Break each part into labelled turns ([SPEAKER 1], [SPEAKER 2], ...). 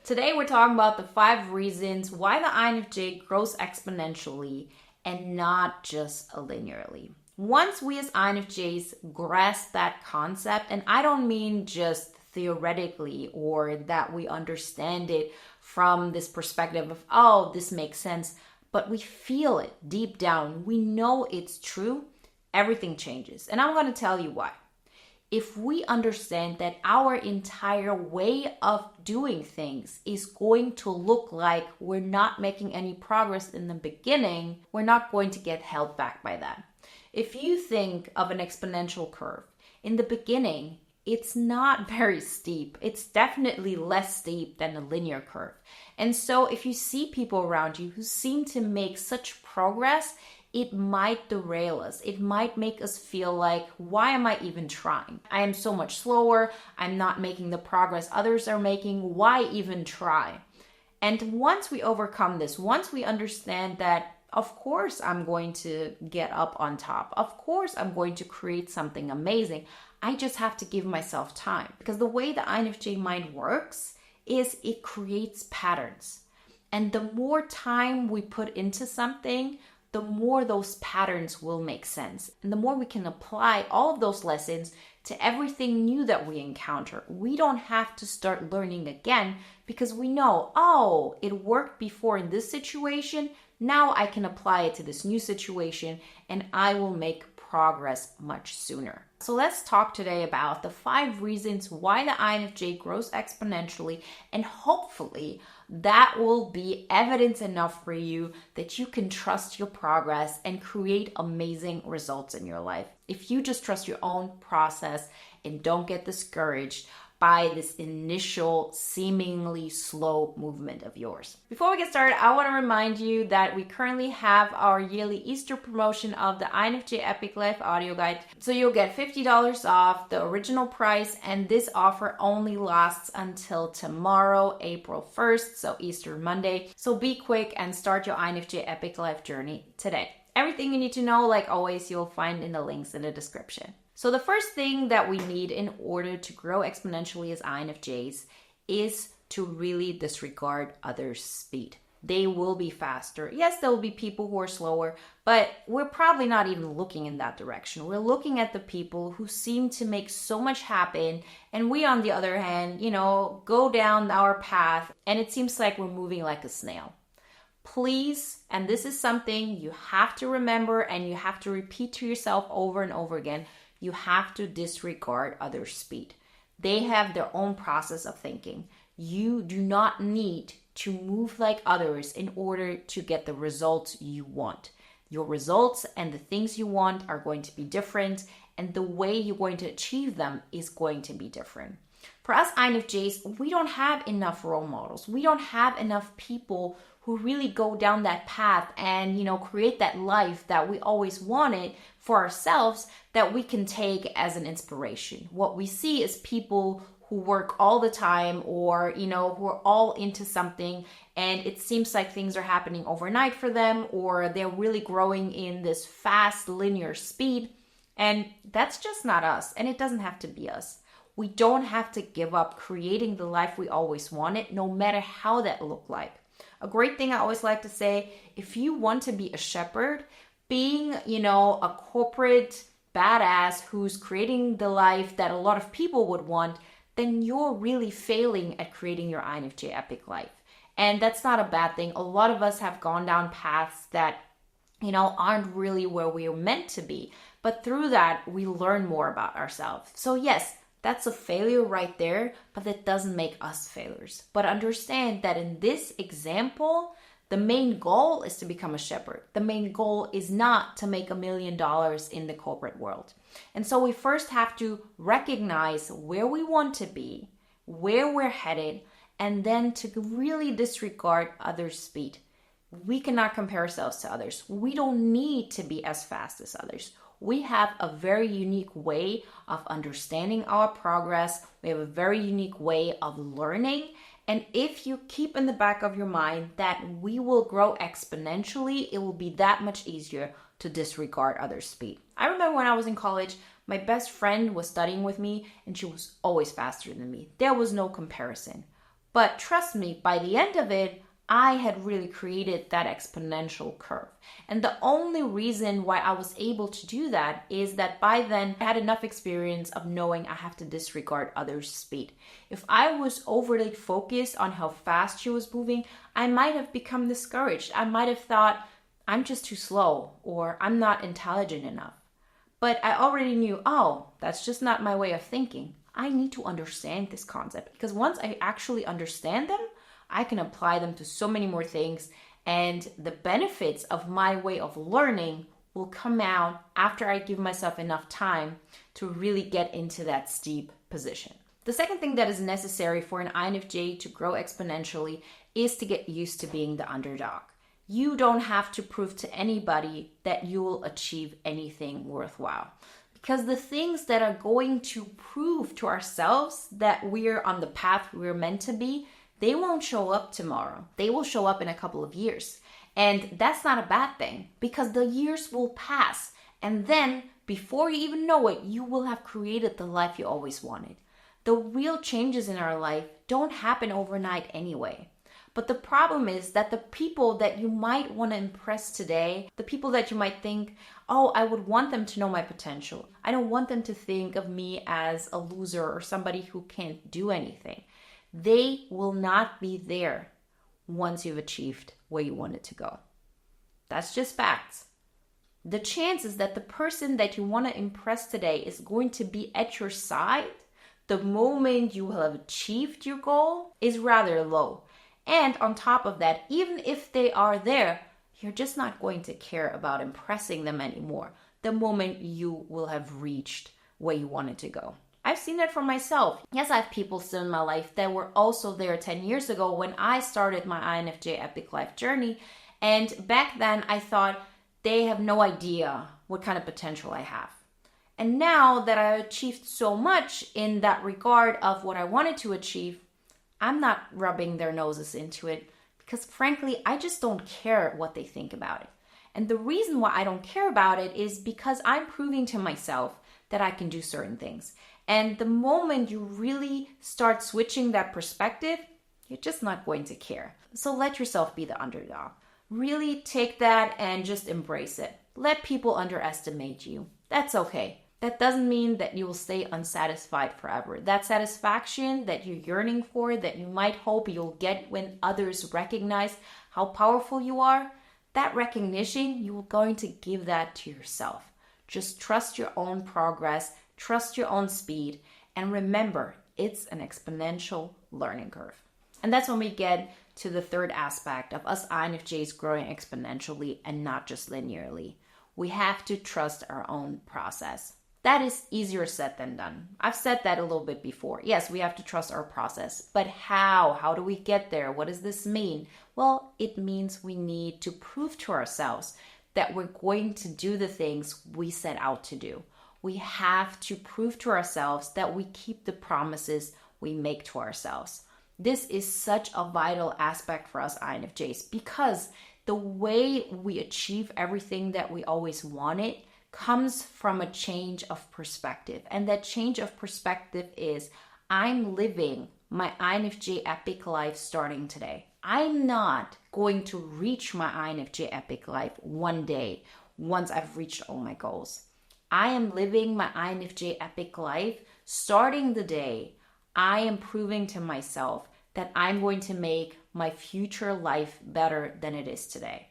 [SPEAKER 1] Today we're talking about the 5 reasons why the INFJ grows exponentially and not just linearly. Once we as INFJs grasp that concept, and I don't mean just theoretically or that we understand it from this perspective of, oh, this makes sense, but we feel it deep down. We know it's true. Everything changes. And I'm going to tell you why. If we understand that our entire way of doing things is going to look like we're not making any progress in the beginning, we're not going to get held back by that. If you think of an exponential curve, in the beginning, it's not very steep. It's definitely less steep than a linear curve. And so if you see people around you who seem to make such progress, it might derail us. It might make us feel like, why am I even trying? I am so much slower. I'm not making the progress others are making. Why even try? And once we overcome this, once we understand that, of course, I'm going to get up on top. Of course, I'm going to create something amazing. I just have to give myself time. Because the way the INFJ mind works is it creates patterns. And the more time we put into something, the more those patterns will make sense. And the more we can apply all of those lessons to everything new that we encounter. We don't have to start learning again because we know, oh, it worked before in this situation. Now I can apply it to this new situation and I will make progress much sooner. So let's talk today about the 5 reasons why the INFJ grows exponentially, and hopefully that will be evidence enough for you that you can trust your progress and create amazing results in your life. If you just trust your own process and don't get discouraged by this initial seemingly slow movement of yours. Before we get started, I want to remind you that we currently have our yearly Easter promotion of the INFJ Epic Life audio guide. So you'll get $50 off the original price, and this offer only lasts until tomorrow, April 1st, so Easter Monday. So be quick and start your INFJ Epic Life journey today. Everything you need to know, like always, you'll find in the links in the description. So the first thing that we need in order to grow exponentially as INFJs is to really disregard others' speed. They will be faster. Yes, there will be people who are slower, but we're probably not even looking in that direction. We're looking at the people who seem to make so much happen, and we, on the other hand, go down our path, and it seems like we're moving like a snail. Please, and this is something you have to remember and you have to repeat to yourself over and over again, you have to disregard others' speed. They have their own process of thinking. You do not need to move like others in order to get the results you want. Your results and the things you want are going to be different, and the way you're going to achieve them is going to be different. For us INFJs, we don't have enough role models. We don't have enough people who really go down that path and, create that life that we always wanted for ourselves that we can take as an inspiration. What we see is people who work all the time or, who are all into something, and it seems like things are happening overnight for them, or they're really growing in this fast linear speed. And that's just not us, and it doesn't have to be us. We don't have to give up creating the life we always wanted, no matter how that looked like. A great thing I always like to say, if you want to be a shepherd, being, a corporate badass who's creating the life that a lot of people would want, then you're really failing at creating your INFJ epic life. And that's not a bad thing. A lot of us have gone down paths that, aren't really where we are meant to be. But through that, we learn more about ourselves. So yes, that's a failure right there, but that doesn't make us failures. But understand that in this example, the main goal is to become a shepherd. The main goal is not to make $1 million in the corporate world. And so we first have to recognize where we want to be, where we're headed, and then to really disregard others' speed. We cannot compare ourselves to others. We don't need to be as fast as others. We have a very unique way of understanding our progress. We have a very unique way of learning. And if you keep in the back of your mind that we will grow exponentially, it will be that much easier to disregard others' speed. I remember when I was in college, my best friend was studying with me and she was always faster than me. There was no comparison. But trust me, by the end of it, I had really created that exponential curve. And the only reason why I was able to do that is that by then I had enough experience of knowing I have to disregard others' speed. If I was overly focused on how fast she was moving, I might have become discouraged. I might have thought, I'm just too slow, or I'm not intelligent enough. But I already knew, oh, that's just not my way of thinking. I need to understand this concept, because once I actually understand them, I can apply them to so many more things, and the benefits of my way of learning will come out after I give myself enough time to really get into that steep position. The second thing that is necessary for an INFJ to grow exponentially is to get used to being the underdog. You don't have to prove to anybody that you will achieve anything worthwhile. Because the things that are going to prove to ourselves that we're on the path we're meant to be, they won't show up tomorrow. They will show up in a couple of years. And that's not a bad thing, because the years will pass. And then, before you even know it, you will have created the life you always wanted. The real changes in our life don't happen overnight anyway. But the problem is that the people that you might want to impress today, the people that you might think, oh, I would want them to know my potential. I don't want them to think of me as a loser or somebody who can't do anything. They will not be there once you've achieved where you wanted to go. That's just facts. The chances that the person that you want to impress today is going to be at your side the moment you will have achieved your goal is rather low. And on top of that, even if they are there, you're just not going to care about impressing them anymore the moment you will have reached where you wanted to go. I've seen that for myself. Yes, I have people still in my life that were also there 10 years ago when I started my INFJ Epic Life journey. And back then I thought they have no idea what kind of potential I have. And now that I achieved so much in that regard of what I wanted to achieve, I'm not rubbing their noses into it because frankly, I just don't care what they think about it. And the reason why I don't care about it is because I'm proving to myself that I can do certain things. And the moment you really start switching that perspective, you're just not going to care. So let yourself be the underdog. Really take that and just embrace it. Let people underestimate you. That's okay. That doesn't mean that you will stay unsatisfied forever. That satisfaction that you're yearning for, that you might hope you'll get when others recognize how powerful you are, that recognition, you're going to give that to yourself. Just trust your own progress, trust your own speed, and remember, it's an exponential learning curve. And that's when we get to the third aspect of us INFJs growing exponentially and not just linearly. We have to trust our own process. That is easier said than done. I've said that a little bit before. Yes, we have to trust our process. But how? How do we get there? What does this mean? Well, it means we need to prove to ourselves that we're going to do the things we set out to do. We have to prove to ourselves that we keep the promises we make to ourselves. This is such a vital aspect for us INFJs because the way we achieve everything that we always wanted comes from a change of perspective. And that change of perspective is I'm living my INFJ epic life starting today. I'm not going to reach my INFJ epic life one day once I've reached all my goals. I am living my INFJ epic life starting the day I am proving to myself that I'm going to make my future life better than it is today.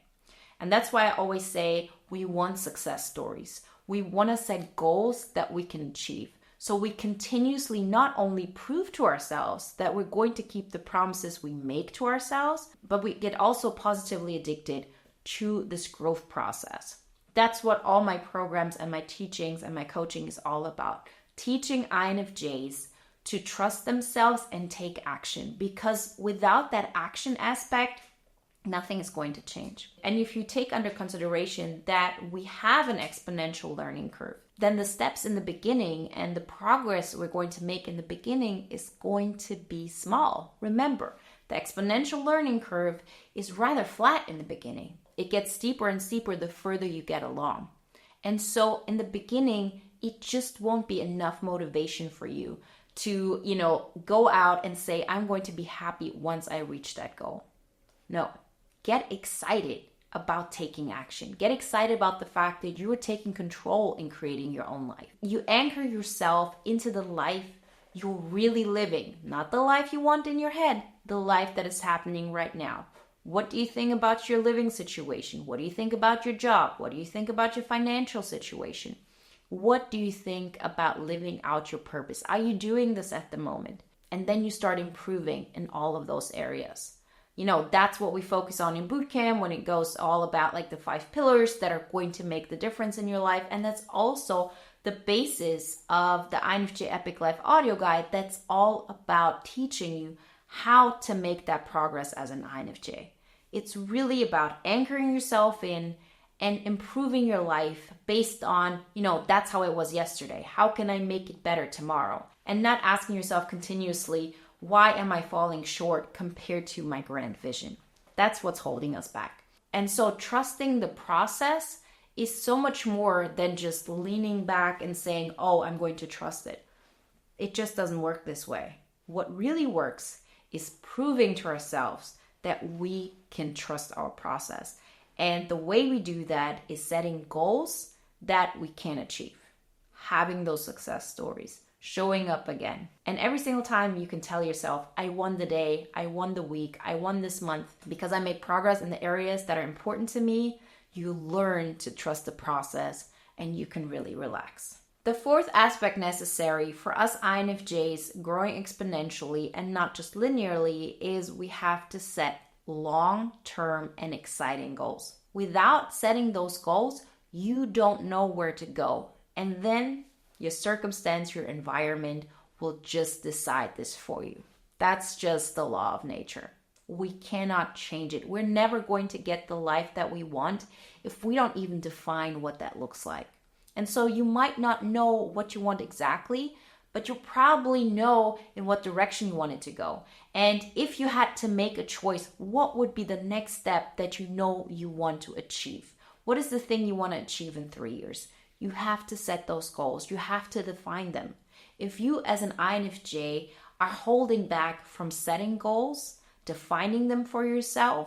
[SPEAKER 1] And that's why I always say we want success stories. We want to set goals that we can achieve. So we continuously not only prove to ourselves that we're going to keep the promises we make to ourselves, but we get also positively addicted to this growth process. That's what all my programs and my teachings and my coaching is all about. Teaching INFJs to trust themselves and take action. Because without that action aspect, nothing is going to change. And if you take under consideration that we have an exponential learning curve, then the steps in the beginning and the progress we're going to make in the beginning is going to be small. Remember, the exponential learning curve is rather flat in the beginning. It gets steeper and steeper the further you get along. And so in the beginning, it just won't be enough motivation for you to, go out and say, I'm going to be happy once I reach that goal. No, get excited about taking action. Get excited about the fact that you are taking control in creating your own life. You anchor yourself into the life you're really living, not the life you want in your head, the life that is happening right now. What do you think about your living situation? What do you think about your job? What do you think about your financial situation? What do you think about living out your purpose? Are you doing this at the moment? And then you start improving in all of those areas. That's what we focus on in bootcamp when it goes all about like the 5 pillars that are going to make the difference in your life. And that's also the basis of the INFJ Epic Life audio guide. That's all about teaching you how to make that progress as an INFJ. It's really about anchoring yourself in and improving your life based on, that's how it was yesterday. How can I make it better tomorrow? And not asking yourself continuously, why am I falling short compared to my grand vision? That's what's holding us back. And so trusting the process is so much more than just leaning back and saying, oh, I'm going to trust it. It just doesn't work this way. What really works is proving to ourselves that we can trust our process. And the way we do that is setting goals that we can achieve, having those success stories, showing up again. And every single time you can tell yourself, I won the day, I won the week, I won this month because I made progress in the areas that are important to me. You learn to trust the process and you can really relax. The fourth aspect necessary for us INFJs growing exponentially and not just linearly is we have to set long-term and exciting goals. Without setting those goals, you don't know where to go. And then your circumstance, your environment will just decide this for you. That's just the law of nature. We cannot change it. We're never going to get the life that we want if we don't even define what that looks like. And so you might not know what you want exactly, but you'll probably know in what direction you want it to go. And if you had to make a choice, what would be the next step that you know you want to achieve? What is the thing you want to achieve in 3 years? You have to set those goals. You have to define them. If you as an INFJ are holding back from setting goals, defining them for yourself,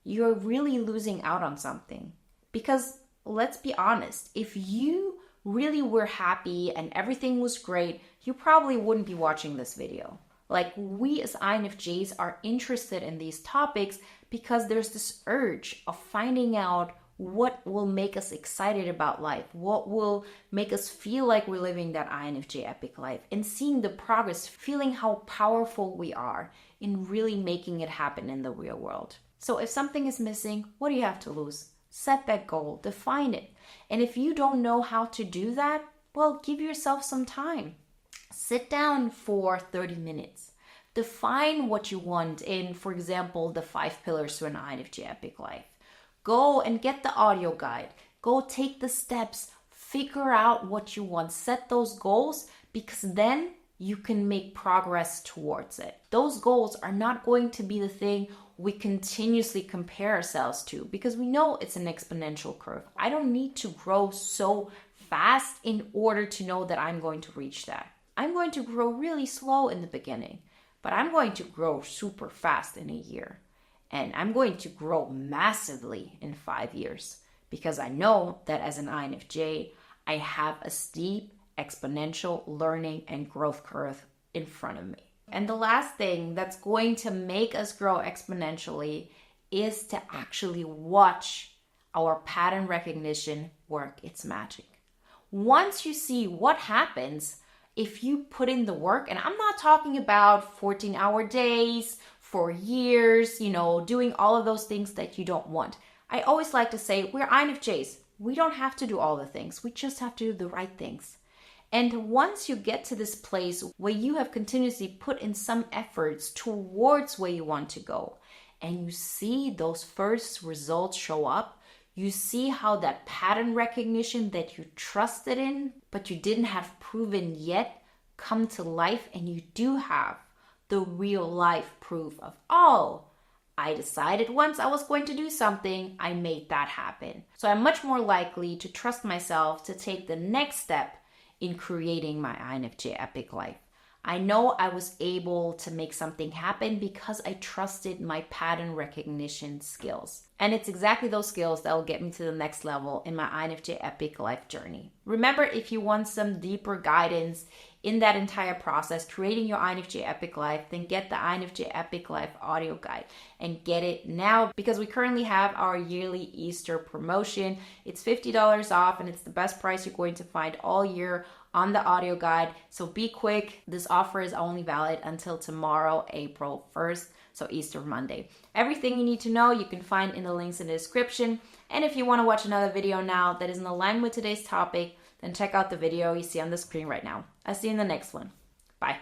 [SPEAKER 1] you're really losing out on something. Because let's be honest, if you really were happy and everything was great, you probably wouldn't be watching this video. Like, we as INFJs are interested in these topics because there's this urge of finding out what will make us excited about life, what will make us feel like we're living that INFJ epic life, and seeing the progress, feeling how powerful we are in really making it happen in the real world. So if something is missing, what do you have to lose? Set that goal, define it. And if you don't know how to do that, well, give yourself some time. Sit down for 30 minutes. Define what you want in, for example, the 5 pillars to an INFJ epic life. Go and get the audio guide. Go take the steps. Figure out what you want. Set those goals, because then you can make progress towards it. Those goals are not going to be the thing we continuously compare ourselves to, because we know it's an exponential curve. I don't need to grow so fast in order to know that I'm going to reach that. I'm going to grow really slow in the beginning, but I'm going to grow super fast in a year. And I'm going to grow massively in 5 years, because I know that as an INFJ, I have a steep exponential learning and growth curve in front of me. And the last thing that's going to make us grow exponentially is to actually watch our pattern recognition work its magic. Once you see what happens if you put in the work, and I'm not talking about 14-hour days, for years, doing all of those things that you don't want. I always like to say we're INFJs. We don't have to do all the things. We just have to do the right things. And once you get to this place where you have continuously put in some efforts towards where you want to go, and you see those first results show up, you see how that pattern recognition that you trusted in, but you didn't have proven yet, come to life, and you do have the real life proof of, oh, I decided once I was going to do something, I made that happen. So I'm much more likely to trust myself to take the next step in creating my INFJ epic life. I know I was able to make something happen because I trusted my pattern recognition skills. And it's exactly those skills that will get me to the next level in my INFJ Epic Life journey. Remember, if you want some deeper guidance in that entire process, creating your INFJ Epic Life, then get the INFJ Epic Life audio guide and get it now, because we currently have our yearly Easter promotion. It's $50 off and it's the best price you're going to find all year on the audio guide. So be quick. This offer is only valid until tomorrow, April 1st. So Easter Monday. Everything you need to know you can find in the links in the description. And if you want to watch another video now that is in alignment with today's topic, then check out the video you see on the screen right now. I'll see you in the next one. Bye.